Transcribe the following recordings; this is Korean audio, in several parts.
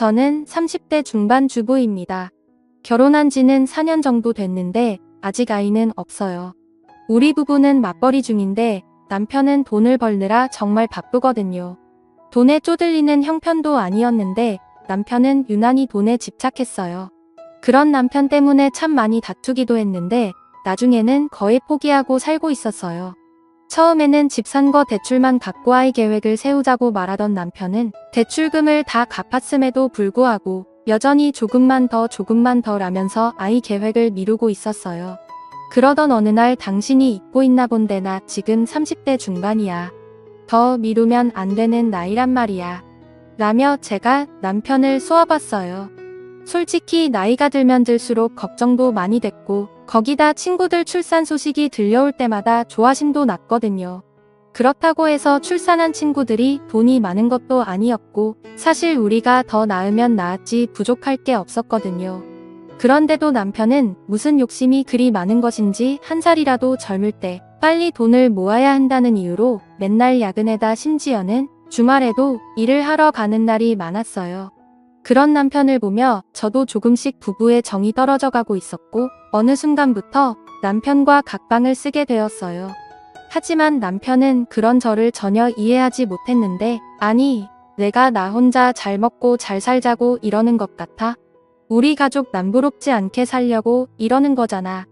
저는 30대 중반 주부입니다. 결혼한 지는 4년 정도 됐는데 아직 아이는 없어요. 우리 부부는 맞벌이 중인데 남편은 돈을 벌느라 정말 바쁘거든요. 돈에 쪼들리는 형편도 아니었는데 남편은 유난히 돈에 집착했어요. 그런 남편 때문에 참 많이 다투기도 했는데 나중에는 거의 포기하고 살고 있었어요. 처음에는 집 산 거 대출만 갚고 아이 계획을 세우자고 말하던 남편은 대출금을 다 갚았음에도 불구하고 여전히 조금만 더 라면서 아이 계획을 미루고 있었어요. 그러던 어느 날 당신이 잊고 있나 본데 나 지금 30대 중반이야. 더 미루면 안 되는 나이란 말이야. 라며 제가 남편을 쏘아봤어요. 솔직히 나이가 들면 들수록 걱정도 많이 됐고 거기다 친구들 출산 소식이 들려올 때마다 조바심도 났거든요. 그렇다고 해서 출산한 친구들이 돈이 많은 것도 아니었고 사실 우리가 더 낳으면 낳았지 부족할 게 없었거든요. 그런데도 남편은 무슨 욕심이 그리 많은 것인지 한 살이라도 젊을 때 빨리 돈을 모아야 한다는 이유로 맨날 야근에다 심지어는 주말에도 일을 하러 가는 날이 많았어요. 그런 남편을 보며 저도 조금씩 부부의 정이 떨어져 가고 있었고 어느 순간부터 남편과 각방을 쓰게 되었어요. 하지만 남편은 그런 저를 전혀 이해하지 못했는데 아니, 내가 나 혼자 잘 먹고 잘 살자고 이러는 것 같아? 우리 가족 남부럽지 않게 살려고 이러는 거잖아.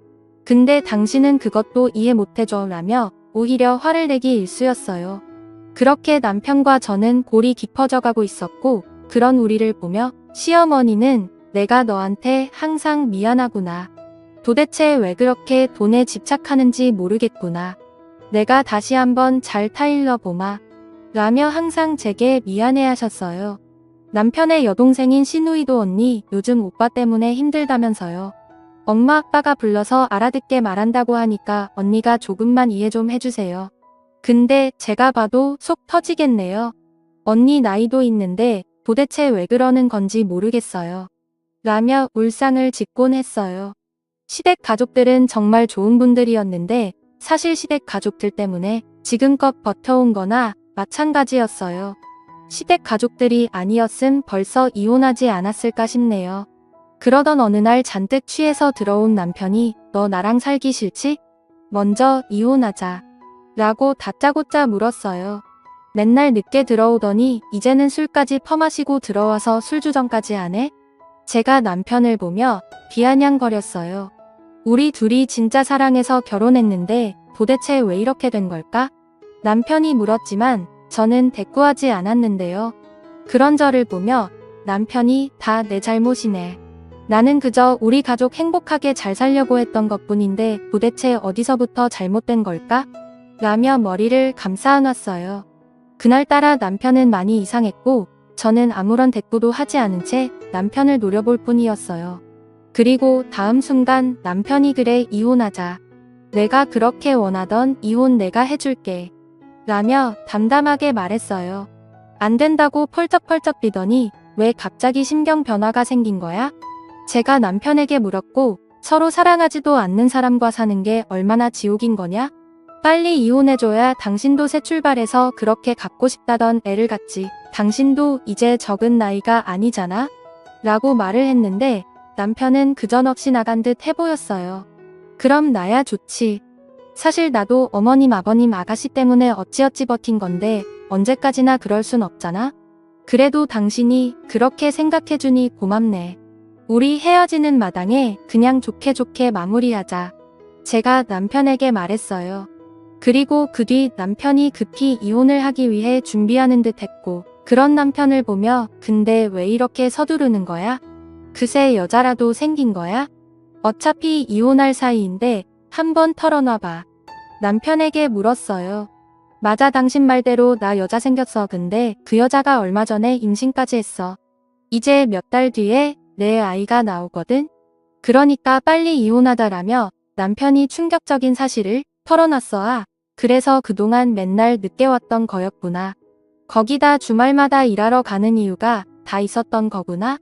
근데 당신은 그것도 이해 못해줘 라며 오히려 화를 내기 일쑤였어요. 그렇게 남편과 저는 골이 깊어져 가고 있었고 그런 우리를 보며 시어머니는 내가 너한테 항상 미안하구나. 도대체 왜 그렇게 돈에 집착하는지 모르겠구나. 내가 다시 한번 잘 타일러 보마. 라며 항상 제게 미안해하셨어요. 남편의 여동생인 시누이도 언니 요즘 오빠 때문에 힘들다면서요. 엄마 아빠가 불러서 알아듣게 말한다고 하니까 언니가 조금만 이해 좀 해주세요. 근데 제가 봐도 속 터지겠네요. 언니 나이도 있는데 도대체 왜 그러는 건지 모르겠어요. 라며 울상을 짓곤 했어요. 시댁 가족들은 정말 좋은 분들이었는데 사실 시댁 가족들 때문에 지금껏 버텨온 거나 마찬가지였어요. 시댁 가족들이 아니었음 벌써 이혼하지 않았을까 싶네요. 그러던 어느 날 잔뜩 취해서 들어온 남편이 너 나랑 살기 싫지? 먼저 이혼하자. 라고 다짜고짜 물었어요. 맨날 늦게 들어오더니 이제는 술까지 퍼마시고 들어와서 술주정까지 하네? 제가 남편을 보며 비아냥거렸어요. 우리 둘이 진짜 사랑해서 결혼했는데 도대체 왜 이렇게 된 걸까? 남편이 물었지만 저는 대꾸하지 않았는데요. 그런 저를 보며 남편이 다 내 잘못이네. 나는 그저 우리 가족 행복하게 잘 살려고 했던 것뿐인데 도대체 어디서부터 잘못된 걸까? 라며 머리를 감싸 안았어요. 그날따라 남편은 많이 이상했고 저는 아무런 대꾸도 하지 않은 채 남편을 노려볼 뿐이었어요. 그리고 다음 순간 남편이 그래 이혼하자. 내가 그렇게 원하던 이혼 내가 해줄게. 라며 담담하게 말했어요. 안 된다고 펄쩍펄쩍 뛰더니 왜 갑자기 심경 변화가 생긴 거야? 제가 남편에게 물었고 서로 사랑하지도 않는 사람과 사는 게 얼마나 지옥인 거냐? 빨리 이혼해줘야 당신도 새 출발해서 그렇게 갖고 싶다던 애를 갖지. 당신도 이제 적은 나이가 아니잖아? 라고 말을 했는데 남편은 그전없이 나간 듯 해보였어요. 그럼 나야 좋지. 사실 나도 어머님 아버님 아가씨 때문에 어찌어찌 버틴 건데 언제까지나 그럴 순 없잖아? 그래도 당신이 그렇게 생각해주니 고맙네. 우리 헤어지는 마당에 그냥 좋게 마무리하자. 제가 남편에게 말했어요. 그리고 그 뒤 남편이 급히 이혼을 하기 위해 준비하는 듯 했고 그런 남편을 보며 근데 왜 이렇게 서두르는 거야? 그새 여자라도 생긴 거야? 어차피 이혼할 사이인데 한번 털어놔봐. 남편에게 물었어요. 맞아 당신 말대로 나 여자 생겼어. 근데 그 여자가 얼마 전에 임신까지 했어. 이제 몇 달 뒤에 내 아이가 나오거든? 그러니까 빨리 이혼하다라며 남편이 충격적인 사실을 털어놨어. 아, 그래서 그동안 맨날 늦게 왔던 거였구나. 거기다 주말마다 일하러 가는 이유가 다 있었던 거구나.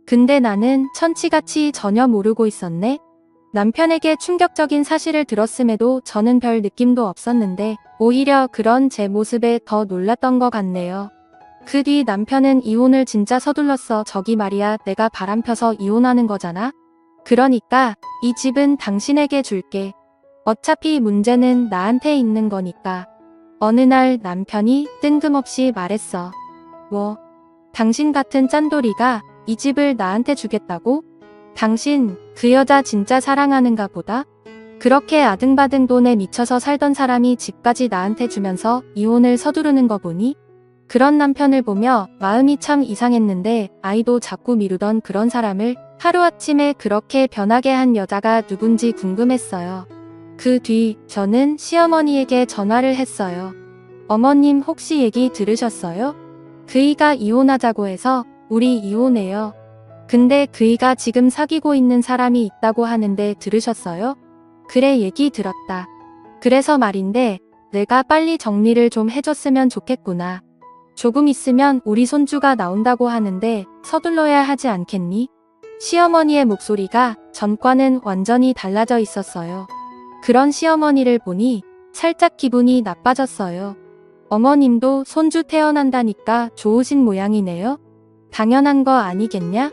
근데 나는 천치같이 전혀 모르고 있었네. 남편에게 충격적인 사실을 들었음에도 저는 별 느낌도 없었는데 오히려 그런 제 모습에 더 놀랐던 것 같네요. 그 뒤 남편은 이혼을 진짜 서둘렀어. 저기 말이야, 내가 바람펴서 이혼하는 거잖아. 그러니까 이 집은 당신에게 줄게. 어차피 문제는 나한테 있는 거니까. 어느 날 남편이 뜬금없이 말했어. 뭐? 당신 같은 짠돌이가 이 집을 나한테 주겠다고? 당신 그 여자 진짜 사랑하는가 보다? 그렇게 아등바등 돈에 미쳐서 살던 사람이 집까지 나한테 주면서 이혼을 서두르는 거 보니? 그런 남편을 보며 마음이 참 이상했는데 아이도 자꾸 미루던 그런 사람을 하루아침에 그렇게 변하게 한 여자가 누군지 궁금했어요. 그 뒤 저는 시어머니에게 전화를 했어요. 어머님 혹시 얘기 들으셨어요? 그이가 이혼하자고 해서 우리 이혼해요. 근데 그이가 지금 사귀고 있는 사람이 있다고 하는데 들으셨어요? 그래, 얘기 들었다. 그래서 말인데 내가 빨리 정리를 좀 해줬으면 좋겠구나. 조금 있으면 우리 손주가 나온다고 하는데 서둘러야 하지 않겠니? 시어머니의 목소리가 전과는 완전히 달라져 있었어요. 그런 시어머니를 보니 살짝 기분이 나빠졌어요. 어머님도 손주 태어난다니까 좋으신 모양이네요. 당연한 거 아니겠냐?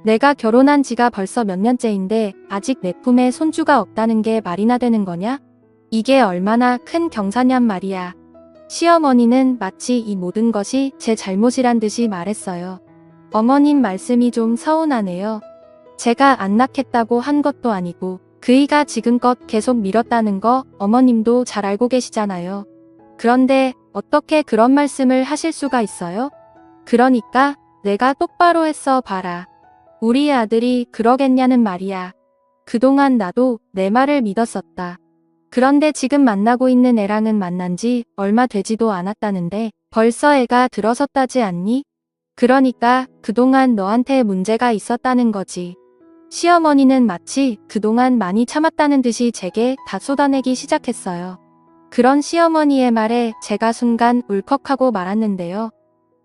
내가 결혼한 지가 벌써 몇 년째인데 아직 내 품에 손주가 없다는 게 말이나 되는 거냐? 이게 얼마나 큰 경사냔 말이야. 시어머니는 마치 이 모든 것이 제 잘못이란 듯이 말했어요. 어머님 말씀이 좀 서운하네요. 제가 안 낳겠다고 한 것도 아니고 그이가 지금껏 계속 미뤘다는 거 어머님도 잘 알고 계시잖아요. 그런데 어떻게 그런 말씀을 하실 수가 있어요? 그러니까 내가 똑바로 했어 봐라. 우리 아들이 그러겠냐는 말이야. 그동안 나도 내 말을 믿었었다. 그런데 지금 만나고 있는 애랑은 만난 지 얼마 되지도 않았다는데 벌써 애가 들어섰다지 않니? 그러니까 그동안 너한테 문제가 있었다는 거지. 시어머니는 마치 그동안 많이 참았다는 듯이 제게 다 쏟아내기 시작했어요. 그런 시어머니의 말에 제가 순간 울컥하고 말았는데요.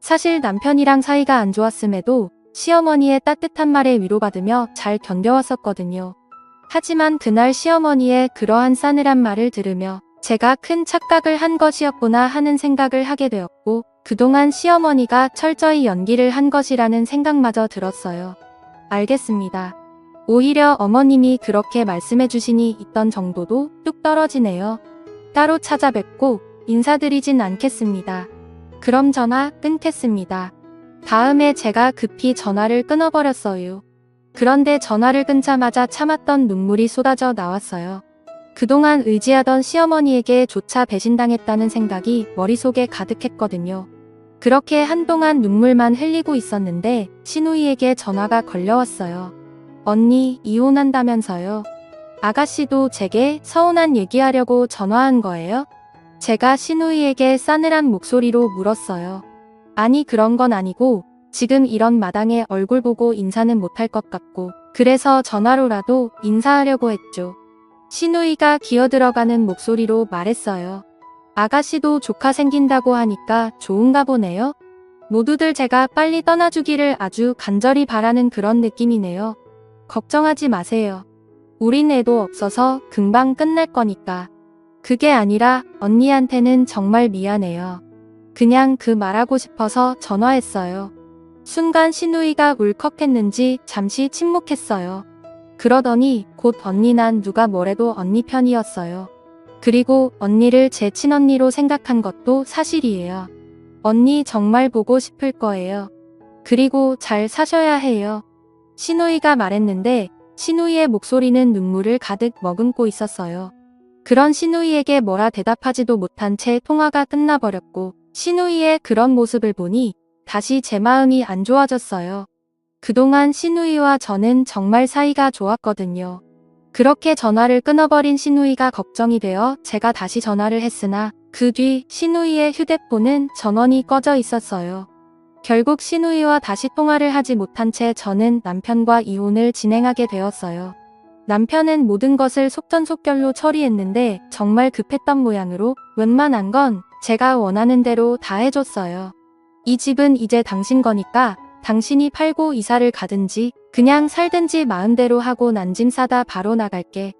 사실 남편이랑 사이가 안 좋았음에도 시어머니의 따뜻한 말에 위로받으며 잘 견뎌왔었거든요. 하지만 그날 시어머니의 그러한 싸늘한 말을 들으며 제가 큰 착각을 한 것이었구나 하는 생각을 하게 되었고 그동안 시어머니가 철저히 연기를 한 것이라는 생각마저 들었어요. 알겠습니다. 오히려 어머님이 그렇게 말씀해 주시니 있던 정도도 뚝 떨어지네요. 따로 찾아뵙고 인사드리진 않겠습니다. 그럼 전화 끊겠습니다. 다음에 제가 급히 전화를 끊어버렸어요. 그런데 전화를 끊자마자 참았던 눈물이 쏟아져 나왔어요. 그동안 의지하던 시어머니에게 조차 배신당했다는 생각이 머릿속에 가득했거든요. 그렇게 한동안 눈물만 흘리고 있었는데 신우이에게 전화가 걸려왔어요. 언니 이혼한다면서요. 아가씨도 제게 서운한 얘기하려고 전화한 거예요? 제가 신우이에게 싸늘한 목소리로 물었어요. 아니 그런 건 아니고 지금 이런 마당에 얼굴 보고 인사는 못할 것 같고 그래서 전화로라도 인사하려고 했죠. 신우이가 기어들어가는 목소리로 말했어요. 아가씨도 조카 생긴다고 하니까 좋은가 보네요. 모두들 제가 빨리 떠나주기를 아주 간절히 바라는 그런 느낌이네요. 걱정하지 마세요. 우린 애도 없어서 금방 끝날 거니까. 그게 아니라 언니한테는 정말 미안해요. 그냥 그 말하고 싶어서 전화했어요. 순간 신우이가 울컥했는지 잠시 침묵했어요. 그러더니 곧 언니 난 누가 뭐래도 언니 편이었어요. 그리고 언니를 제 친언니로 생각한 것도 사실이에요. 언니 정말 보고 싶을 거예요. 그리고 잘 사셔야 해요. 신우이가 말했는데 신우이의 목소리는 눈물을 가득 머금고 있었어요. 그런 신우이에게 뭐라 대답하지도 못한 채 통화가 끝나버렸고 신우이의 그런 모습을 보니 다시 제 마음이 안 좋아졌어요. 그동안 신우이와 저는 정말 사이가 좋았거든요. 그렇게 전화를 끊어버린 신우이가 걱정이 되어 제가 다시 전화를 했으나 그 뒤 신우이의 휴대폰은 전원이 꺼져 있었어요. 결국 신우이와 다시 통화를 하지 못한 채 저는 남편과 이혼을 진행하게 되었어요. 남편은 모든 것을 속전속결로 처리했는데 정말 급했던 모양으로 웬만한 건 제가 원하는 대로 다 해줬어요. 이 집은 이제 당신 거니까 당신이 팔고 이사를 가든지 그냥 살든지 마음대로 하고 난 짐 싸다 바로 나갈게.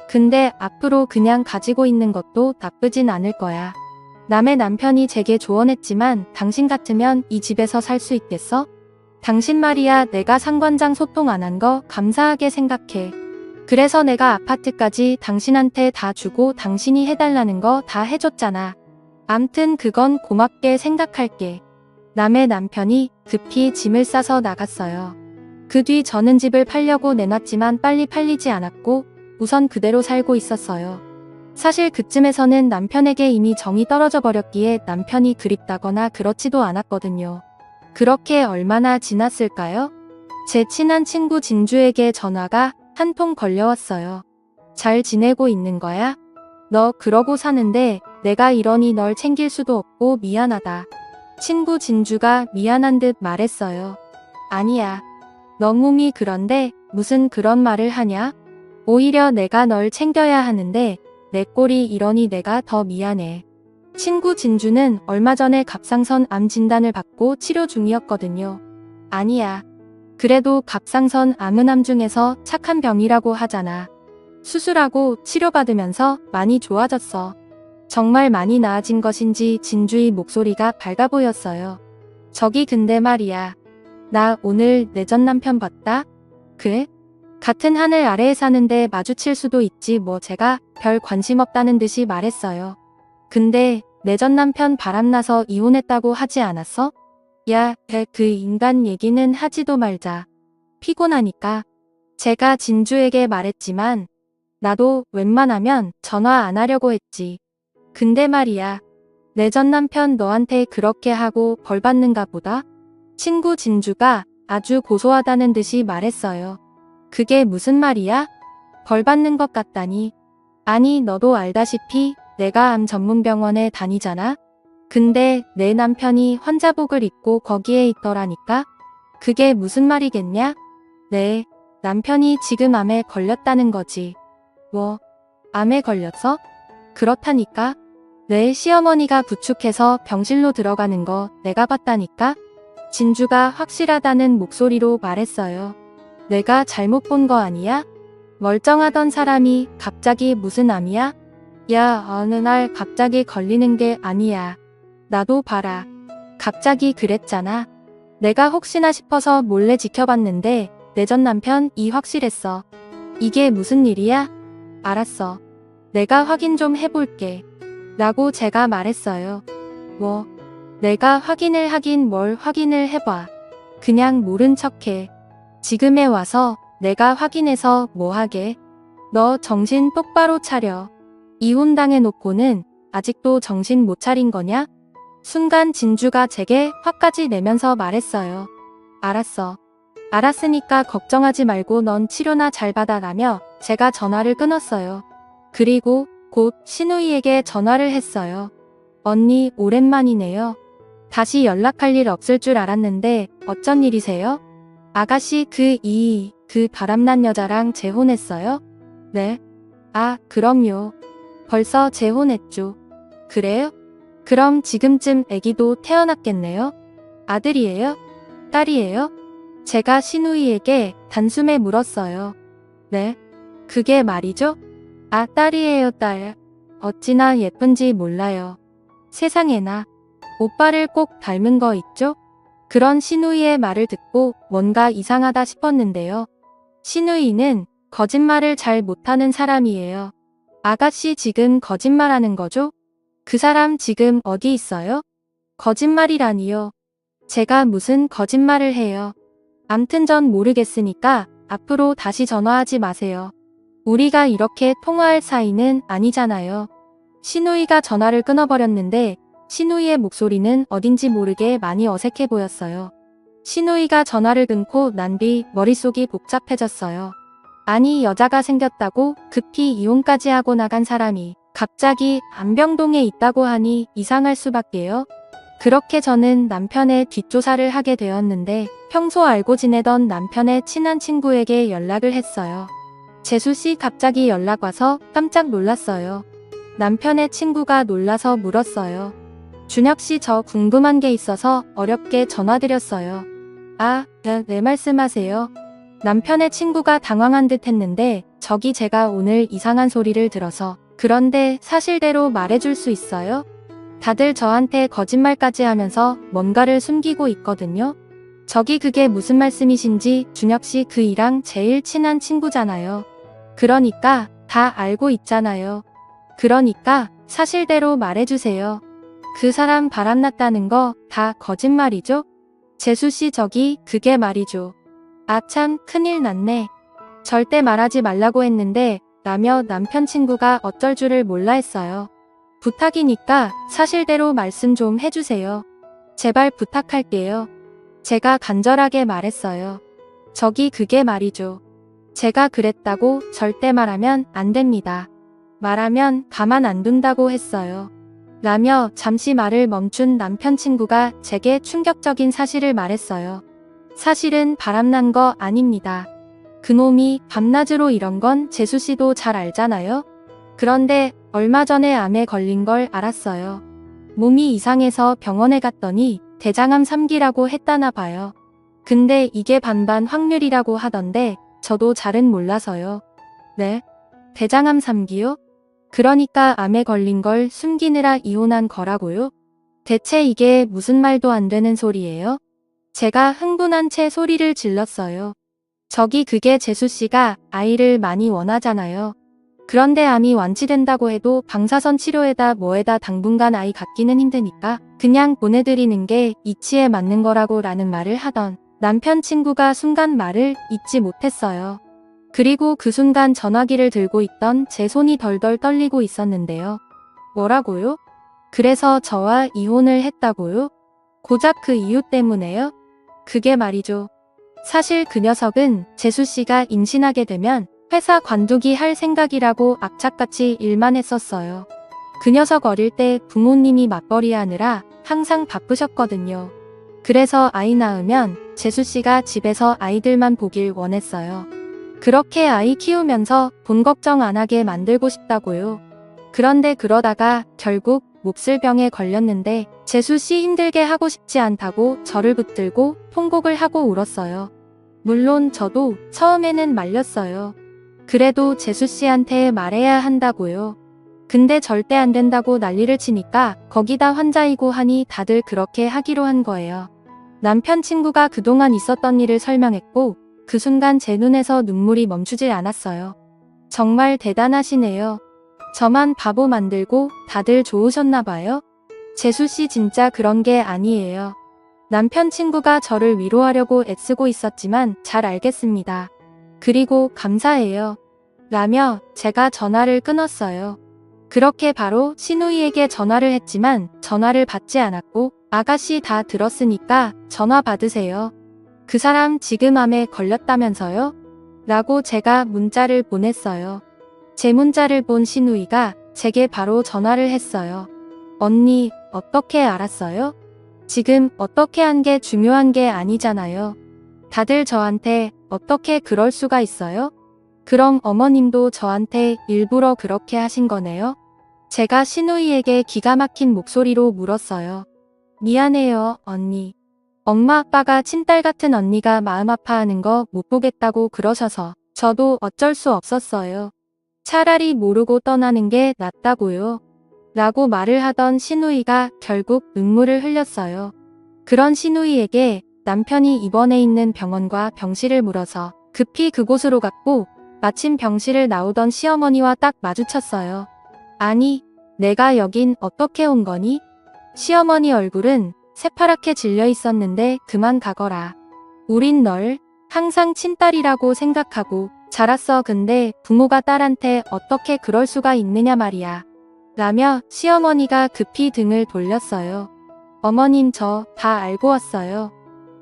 근데 앞으로 그냥 가지고 있는 것도 나쁘진 않을 거야. 남의 남편이 제게 조언했지만 당신 같으면 이 집에서 살 수 있겠어? 당신 말이야 내가 상관장 소통 안 한 거 감사하게 생각해. 그래서 내가 아파트까지 당신한테 다 주고 당신이 해달라는 거 다 해줬잖아. 암튼 그건 고맙게 생각할게. 남의 남편이 급히 짐을 싸서 나갔어요. 그 뒤 저는 집을 팔려고 내놨지만 빨리 팔리지 않았고 우선 그대로 살고 있었어요. 사실 그쯤에서는 남편에게 이미 정이 떨어져 버렸기에 남편이 그립다거나 그렇지도 않았거든요. 그렇게 얼마나 지났을까요? 제 친한 친구 진주에게 전화가 한 통 걸려왔어요. 잘 지내고 있는 거야? 너 그러고 사는데 내가 이러니 널 챙길 수도 없고 미안하다. 친구 진주가 미안한 듯 말했어요. 아니야. 너 몸이 그런데 무슨 그런 말을 하냐? 오히려 내가 널 챙겨야 하는데 내 꼴이 이러니 내가 더 미안해. 친구 진주는 얼마 전에 갑상선 암 진단을 받고 치료 중이었거든요. 아니야. 그래도 갑상선 암은 암 중에서 착한 병이라고 하잖아. 수술하고 치료받으면서 많이 좋아졌어. 정말 많이 나아진 것인지 진주의 목소리가 밝아 보였어요. 저기 근데 말이야. 나 오늘 내 전 남편 봤다? 그래? 같은 하늘 아래에 사는데 마주칠 수도 있지 뭐 제가 별 관심 없다는 듯이 말했어요. 근데 내 전 남편 바람나서 이혼했다고 하지 않았어? 야, 그 인간 얘기는 하지도 말자. 피곤하니까. 제가 진주에게 말했지만 나도 웬만하면 전화 안 하려고 했지. 근데 말이야. 내 전 남편 너한테 그렇게 하고 벌 받는가 보다? 친구 진주가 아주 고소하다는 듯이 말했어요. 그게 무슨 말이야? 벌 받는 것 같다니. 아니 너도 알다시피 내가 암 전문병원에 다니잖아? 근데 내 남편이 환자복을 입고 거기에 있더라니까? 그게 무슨 말이겠냐? 네, 남편이 지금 암에 걸렸다는 거지. 뭐, 암에 걸렸어? 그렇다니까? 내 시어머니가 부축해서 병실로 들어가는 거 내가 봤다니까? 진주가 확실하다는 목소리로 말했어요. 내가 잘못 본 거 아니야? 멀쩡하던 사람이 갑자기 무슨 암이야? 야, 어느 날 갑자기 걸리는 게 아니야. 나도 봐라. 갑자기 그랬잖아. 내가 혹시나 싶어서 몰래 지켜봤는데 내 전 남편이 확실했어. 이게 무슨 일이야? 알았어. 내가 확인 좀 해볼게. 라고 제가 말했어요. 뭐, 내가 확인을 하긴 뭘 확인을 해봐. 그냥 모른 척해. 지금에 와서 내가 확인해서 뭐 하게? 너 정신 똑바로 차려. 이혼당해놓고는 아직도 정신 못 차린 거냐? 순간 진주가 제게 화까지 내면서 말했어요. 알았어. 알았으니까 걱정하지 말고 넌 치료나 잘 받아라며 제가 전화를 끊었어요. 그리고 곧 신우이에게 전화를 했어요. 언니 오랜만이네요. 다시 연락할 일 없을 줄 알았는데 어쩐 일이세요? 아가씨 그 바람난 여자랑 재혼했어요? 네. 아, 그럼요. 벌써 재혼했죠. 그래요? 그럼 지금쯤 아기도 태어났겠네요? 아들이에요? 딸이에요? 제가 신우이에게 단숨에 물었어요. 네? 그게 말이죠? 아, 딸이에요, 딸. 어찌나 예쁜지 몰라요. 세상에나. 오빠를 꼭 닮은 거 있죠? 그런 신우이의 말을 듣고 뭔가 이상하다 싶었는데요. 신우이는 거짓말을 잘 못하는 사람이에요. 아가씨 지금 거짓말하는 거죠? 그 사람 지금 어디 있어요? 거짓말이라니요. 제가 무슨 거짓말을 해요. 암튼 전 모르겠으니까 앞으로 다시 전화하지 마세요. 우리가 이렇게 통화할 사이는 아니잖아요. 신우이가 전화를 끊어버렸는데 신우이의 목소리는 어딘지 모르게 많이 어색해 보였어요. 신우이가 전화를 끊고 난 뒤 머릿속이 복잡해졌어요. 아니 여자가 생겼다고 급히 이혼까지 하고 나간 사람이 갑자기 안병동에 있다고 하니 이상할 수밖에요. 그렇게 저는 남편의 뒷조사를 하게 되었는데 평소 알고 지내던 남편의 친한 친구에게 연락을 했어요. 재수씨 갑자기 연락 와서 깜짝 놀랐어요. 남편의 친구가 놀라서 물었어요. 준혁씨 저 궁금한 게 있어서 어렵게 전화드렸어요. 아, 네 말씀하세요. 남편의 친구가 당황한 듯 했는데 저기 제가 오늘 이상한 소리를 들어서 그런데 사실대로 말해줄 수 있어요? 다들 저한테 거짓말까지 하면서 뭔가를 숨기고 있거든요. 저기 그게 무슨 말씀이신지 준혁씨 그 이랑 제일 친한 친구잖아요. 그러니까 다 알고 있잖아요. 그러니까 사실대로 말해주세요. 그 사람 바람났다는 거 다 거짓말이죠? 재수씨 저기 그게 말이죠. 아 참 큰일 났네. 절대 말하지 말라고 했는데 라며 남편 친구가 어쩔 줄을 몰라 했어요. 부탁이니까 사실대로 말씀 좀 해주세요. 제발 부탁할게요. 제가 간절하게 말했어요. 저기 그게 말이죠. 제가 그랬다고 절대 말하면 안 됩니다. 말하면 가만 안 둔다고 했어요. 라며 잠시 말을 멈춘 남편 친구가 제게 충격적인 사실을 말했어요. 사실은 바람난 거 아닙니다. 그놈이 밤낮으로 이런 건 재수씨도 잘 알잖아요. 그런데 얼마 전에 암에 걸린 걸 알았어요. 몸이 이상해서 병원에 갔더니 대장암 3기라고 했다나 봐요. 근데 이게 반반 확률이라고 하던데 저도 잘은 몰라서요. 네? 대장암 3기요? 그러니까 암에 걸린 걸 숨기느라 이혼한 거라고요? 대체 이게 무슨 말도 안 되는 소리예요? 제가 흥분한 채 소리를 질렀어요. 저기 그게 재수씨가 아이를 많이 원하잖아요. 그런데 암이 완치된다고 해도 방사선 치료에다 뭐에다 당분간 아이 갖기는 힘드니까 그냥 보내드리는 게 이치에 맞는 거라고 라는 말을 하던 남편 친구가 순간 말을 잇지 못했어요. 그리고 그 순간 전화기를 들고 있던 제 손이 덜덜 떨리고 있었는데요. 뭐라고요? 그래서 저와 이혼을 했다고요? 고작 그 이유 때문에요? 그게 말이죠. 사실 그 녀석은 재수씨가 임신하게 되면 회사 관두기 할 생각이라고 악착같이 일만 했었어요. 그 녀석 어릴 때 부모님이 맞벌이 하느라 항상 바쁘셨거든요. 그래서 아이 낳으면 재수씨가 집에서 아이들만 보길 원했어요. 그렇게 아이 키우면서 돈 걱정 안 하게 만들고 싶다고요. 그런데 그러다가 결국 몹쓸 병에 걸렸는데 재수씨 힘들게 하고 싶지 않다고 저를 붙들고 통곡을 하고 울었어요. 물론 저도 처음에는 말렸어요. 그래도 재수씨한테 말해야 한다고요. 근데 절대 안 된다고 난리를 치니까 거기다 환자이고 하니 다들 그렇게 하기로 한 거예요. 남편 친구가 그동안 있었던 일을 설명했고 그 순간 제 눈에서 눈물이 멈추질 않았어요. 정말 대단하시네요. 저만 바보 만들고 다들 좋으셨나 봐요. 재수씨 진짜 그런 게 아니에요. 남편 친구가 저를 위로하려고 애쓰고 있었지만 잘 알겠습니다. 그리고 감사해요. 라며 제가 전화를 끊었어요. 그렇게 바로 신우이에게 전화를 했지만 전화를 받지 않았고 아가씨 다 들었으니까 전화 받으세요. 그 사람 지금 암에 걸렸다면서요? 라고 제가 문자를 보냈어요. 제 문자를 본 신우이가 제게 바로 전화를 했어요. 언니, 어떻게 알았어요? 지금 어떻게 한 게 중요한 게 아니잖아요. 다들 저한테 어떻게 그럴 수가 있어요? 그럼 어머님도 저한테 일부러 그렇게 하신 거네요? 제가 신우이에게 기가 막힌 목소리로 물었어요. 미안해요, 언니. 엄마 아빠가 친딸 같은 언니가 마음 아파하는 거 못 보겠다고 그러셔서 저도 어쩔 수 없었어요. 차라리 모르고 떠나는 게 낫다고요. 라고 말을 하던 신우이가 결국 눈물을 흘렸어요. 그런 신우이에게 남편이 입원해 있는 병원과 병실을 물어서 급히 그곳으로 갔고 마침 병실을 나오던 시어머니와 딱 마주쳤어요. 아니, 내가 여긴 어떻게 온 거니? 시어머니 얼굴은 새파랗게 질려 있었는데 그만 가거라. 우린 널 항상 친딸이라고 생각하고 자랐어. 근데 부모가 딸한테 어떻게 그럴 수가 있느냐 말이야. 라며 시어머니가 급히 등을 돌렸어요. 어머님 저 다 알고 왔어요.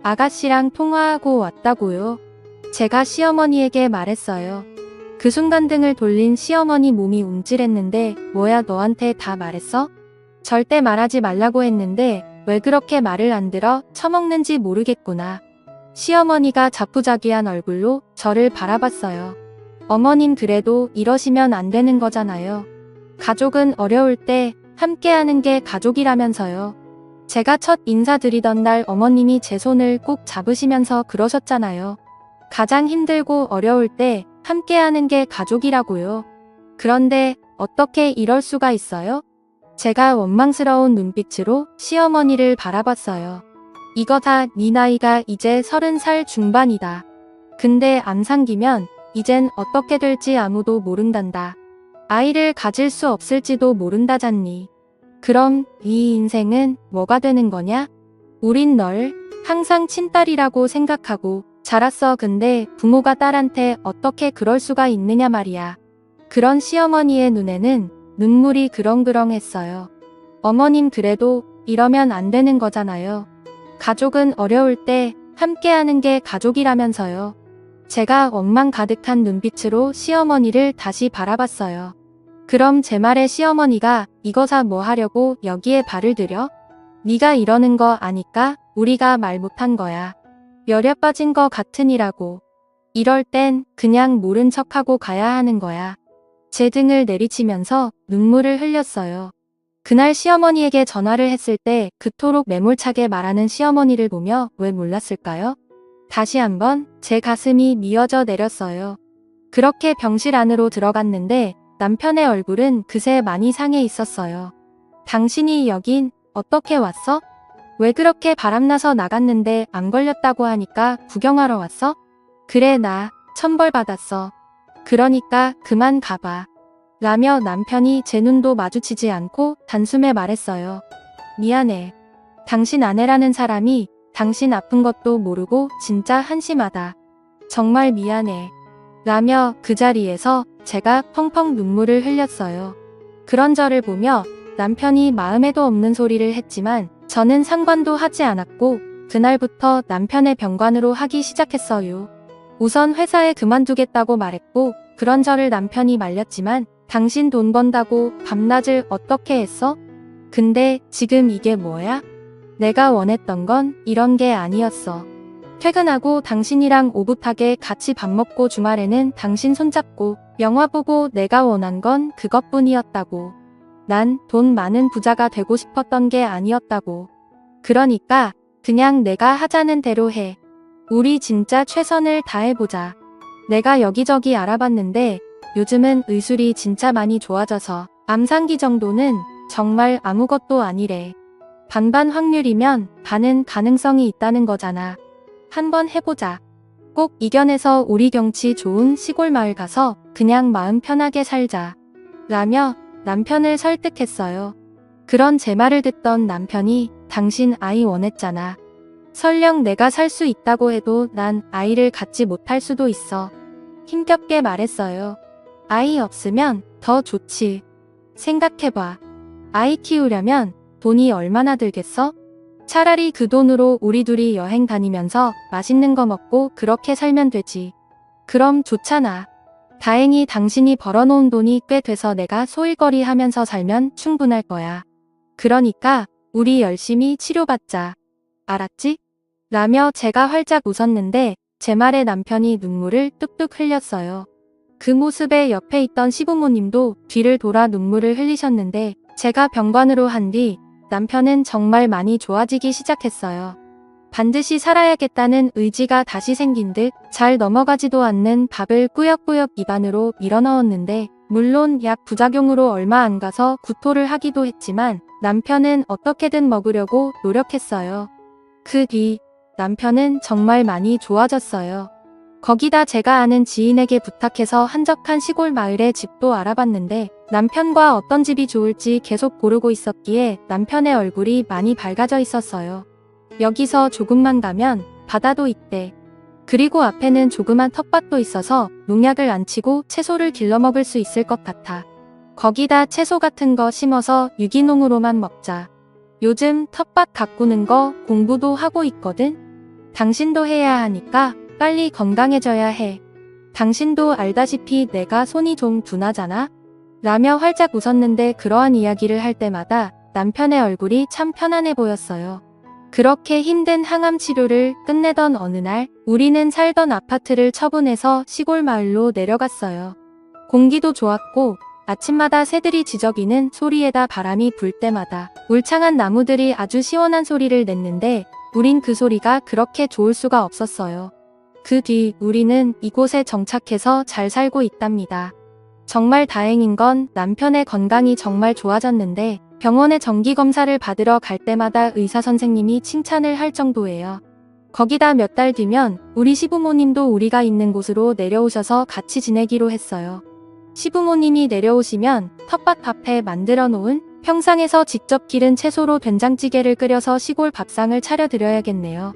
아가씨랑 통화하고 왔다고요. 제가 시어머니에게 말했어요. 그 순간 등을 돌린 시어머니 몸이 움찔했는데 뭐야 너한테 다 말했어? 절대 말하지 말라고 했는데 왜 그렇게 말을 안 들어? 처먹는지 모르겠구나. 시어머니가 자푸자기한 얼굴로 저를 바라봤어요. 어머님 그래도 이러시면 안 되는 거잖아요. 가족은 어려울 때 함께하는 게 가족이라면서요. 제가 첫 인사드리던 날 어머님이 제 손을 꼭 잡으시면서 그러셨잖아요. 가장 힘들고 어려울 때 함께하는 게 가족이라고요. 그런데 어떻게 이럴 수가 있어요? 제가 원망스러운 눈빛으로 시어머니를 바라봤어요. 이거 다 네 나이가 이제 30살 중반이다. 근데 암 상기면 이젠 어떻게 될지 아무도 모른단다. 아이를 가질 수 없을지도 모른다잖니. 그럼 네 인생은 뭐가 되는 거냐? 우린 널 항상 친딸이라고 생각하고 자랐어. 근데 부모가 딸한테 어떻게 그럴 수가 있느냐 말이야. 그런 시어머니의 눈에는 눈물이 그렁그렁했어요. 어머님 그래도 이러면 안 되는 거잖아요. 가족은 어려울 때 함께하는 게 가족이라면서요. 제가 원망 가득한 눈빛으로 시어머니를 다시 바라봤어요. 그럼 제 말에 시어머니가 이거 사 뭐 하려고 여기에 발을 들여? 네가 이러는 거 아니까 우리가 말 못한 거야. 열에 빠진 거 같으니라고. 이럴 땐 그냥 모른 척하고 가야 하는 거야. 제 등을 내리치면서 눈물을 흘렸어요. 그날 시어머니에게 전화를 했을 때 그토록 매몰차게 말하는 시어머니를 보며 왜 몰랐을까요? 다시 한번 제 가슴이 미어져 내렸어요. 그렇게 병실 안으로 들어갔는데 남편의 얼굴은 그새 많이 상해 있었어요. 당신이 여긴 어떻게 왔어? 왜 그렇게 바람나서 나갔는데 안 걸렸다고 하니까 구경하러 왔어? 그래 나 천벌 받았어. 그러니까 그만 가봐. 라며 남편이 제 눈도 마주치지 않고 단숨에 말했어요. 미안해. 당신 아내라는 사람이 당신 아픈 것도 모르고 진짜 한심하다. 정말 미안해. 라며 그 자리에서 제가 펑펑 눈물을 흘렸어요. 그런 저를 보며 남편이 마음에도 없는 소리를 했지만 저는 상관도 하지 않았고 그날부터 남편의 병관으로 하기 시작했어요. 우선 회사에 그만두겠다고 말했고 그런 저를 남편이 말렸지만 당신 돈 번다고 밤낮을 어떻게 했어? 근데 지금 이게 뭐야? 내가 원했던 건 이런 게 아니었어. 퇴근하고 당신이랑 오붓하게 같이 밥 먹고 주말에는 당신 손잡고 영화 보고 내가 원한 건 그것뿐이었다고. 난 돈 많은 부자가 되고 싶었던 게 아니었다고. 그러니까 그냥 내가 하자는 대로 해. 우리 진짜 최선을 다해보자. 내가 여기저기 알아봤는데 요즘은 의술이 진짜 많이 좋아져서 암상기 정도는 정말 아무것도 아니래. 반반 확률이면 반은 가능성이 있다는 거잖아. 한번 해보자. 꼭 이겨내서 우리 경치 좋은 시골 마을 가서 그냥 마음 편하게 살자. 라며 남편을 설득했어요. 그런 제 말을 듣던 남편이 당신 아이 원했잖아. 설령 내가 살 수 있다고 해도 난 아이를 갖지 못할 수도 있어. 힘겹게 말했어요. 아이 없으면 더 좋지. 생각해봐. 아이 키우려면 돈이 얼마나 들겠어? 차라리 그 돈으로 우리 둘이 여행 다니면서 맛있는 거 먹고 그렇게 살면 되지. 그럼 좋잖아. 다행히 당신이 벌어놓은 돈이 꽤 돼서 내가 소일거리 하면서 살면 충분할 거야. 그러니까 우리 열심히 치료받자. 알았지? 라며 제가 활짝 웃었는데 제 말에 남편이 눈물을 뚝뚝 흘렸어요. 그 모습에 옆에 있던 시부모님도 뒤를 돌아 눈물을 흘리셨는데 제가 병관으로 한 뒤 남편은 정말 많이 좋아지기 시작했어요. 반드시 살아야겠다는 의지가 다시 생긴 듯 잘 넘어가지도 않는 밥을 꾸역꾸역 입안으로 밀어넣었는데 물론 약 부작용으로 얼마 안 가서 구토를 하기도 했지만 남편은 어떻게든 먹으려고 노력했어요. 그 뒤 남편은 정말 많이 좋아졌어요. 거기다 제가 아는 지인에게 부탁해서 한적한 시골 마을에 집도 알아봤는데 남편과 어떤 집이 좋을지 계속 고르고 있었기에 남편의 얼굴이 많이 밝아져 있었어요. 여기서 조금만 가면 바다도 있대. 그리고 앞에는 조그만 텃밭도 있어서 농약을 안 치고 채소를 길러 먹을 수 있을 것 같아. 거기다 채소 같은 거 심어서 유기농으로만 먹자. 요즘 텃밭 가꾸는 거 공부도 하고 있거든? 당신도 해야 하니까 빨리 건강해져야 해. 당신도 알다시피 내가 손이 좀 둔하잖아? 라며 활짝 웃었는데 그러한 이야기를 할 때마다 남편의 얼굴이 참 편안해 보였어요. 그렇게 힘든 항암 치료를 끝내던 어느 날 우리는 살던 아파트를 처분해서 시골 마을로 내려갔어요. 공기도 좋았고 아침마다 새들이 지저귀는 소리에다 바람이 불 때마다 울창한 나무들이 아주 시원한 소리를 냈는데 우린 그 소리가 그렇게 좋을 수가 없었어요. 그 뒤 우리는 이곳에 정착해서 잘 살고 있답니다. 정말 다행인 건 남편의 건강이 정말 좋아졌는데 병원에 정기검사를 받으러 갈 때마다 의사 선생님이 칭찬을 할 정도예요. 거기다 몇 달 뒤면 우리 시부모님도 우리가 있는 곳으로 내려오셔서 같이 지내기로 했어요. 시부모님이 내려오시면 텃밭 앞에 만들어 놓은 평상에서 직접 기른 채소로 된장찌개를 끓여서 시골 밥상을 차려드려야겠네요.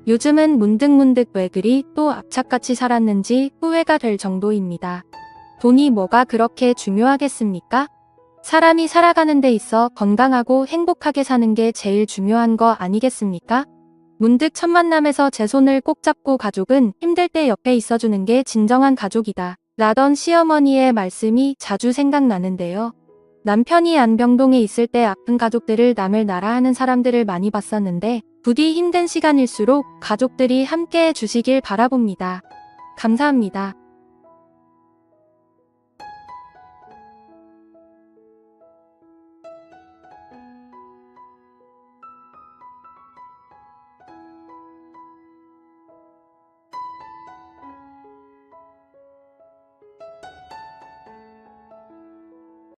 요즘은 문득문득 왜 그리 또 악착같이 살았는지 후회가 될 정도입니다. 돈이 뭐가 그렇게 중요하겠습니까? 사람이 살아가는 데 있어 건강하고 행복하게 사는 게 제일 중요한 거 아니겠습니까? 문득 첫 만남에서 제 손을 꼭 잡고 가족은 힘들 때 옆에 있어주는 게 진정한 가족이다 라던 시어머니의 말씀이 자주 생각나는데요. 남편이 안병동에 있을 때 아픈 가족들을 남을 나라 하는 사람들을 많이 봤었는데 부디 힘든 시간일수록 가족들이 함께해 주시길 바라봅니다. 감사합니다.